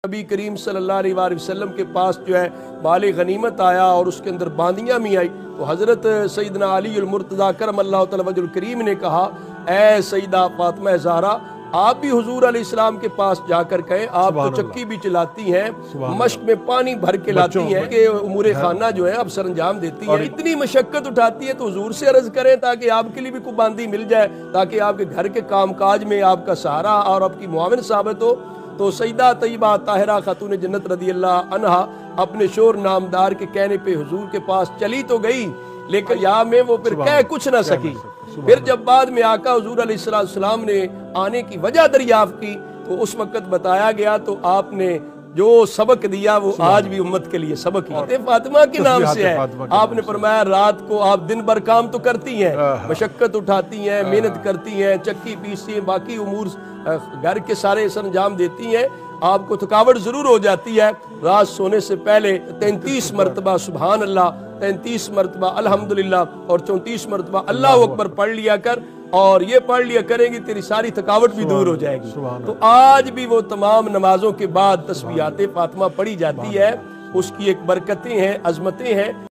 نبی کریم صلی اللہ علیہ وآلہ وسلم کے پاس جو ہے مال غنیمت آیا اور اس کے اندر باندیاں بھی آئی تو حضرت سیدنا علی المرتضیٰ کرم اللہ تعالی وجہ الکریم نے کہا اے سیدہ فاطمہ زہرا آپ بھی حضور علیہ السلام کے پاس جا کر کہیں آپ تو چکی بھی چلاتی ہیں مشق میں پانی بھر کے لاتی ہیں کہ امور خانہ جو ہے اب سر انجام دیتی ہیں اتنی مشقت اٹھاتی ہے تو حضور سے عرض کریں تاکہ آپ کے لیے بھی کوئی باندی مل جائے تاکہ آپ کے گھر کے کام کاج میں آپ کا سہارا اور آپ کی معاون ثابت ہو۔ تو سیدہ طیبہ طاہرہ خاتون جنت رضی اللہ عنہا اپنے شور نامدار کے کہنے پہ حضور کے پاس چلی تو گئی لیکن یا میں وہ پھر کہہ کچھ نہ سکی۔ پھر جب بعد میں آقا حضور علیہ السلام نے آنے کی وجہ دریافت کی تو اس وقت بتایا گیا تو آپ نے جو سبق دیا وہ آج بھی امت کے لیے سبق ہی فاطمہ کے نام سے ہے۔ آپ نے فرمایا رات کو آپ دن بھر کام تو کرتی ہیں، مشقت اٹھاتی ہیں، محنت کرتی ہیں، چکی پیستی ہیں، باقی امور گھر کے سارے سر انجام دیتی ہیں، آپ کو تھکاوٹ ضرور ہو جاتی ہے، رات سونے سے پہلے 33 مرتبہ سبحان اللہ، 33 مرتبہ الحمدللہ اور 34 مرتبہ اللہ اکبر پڑھ لیا کر اور یہ پڑھ لیا کریں گی تیری ساری تھکاوٹ بھی دور ہو جائے گی۔ تو آج بھی وہ تمام نمازوں کے بعد تسبیحات فاطمہ پڑھی جاتی ہے، اس کی ایک برکتیں ہیں، عظمتیں ہیں۔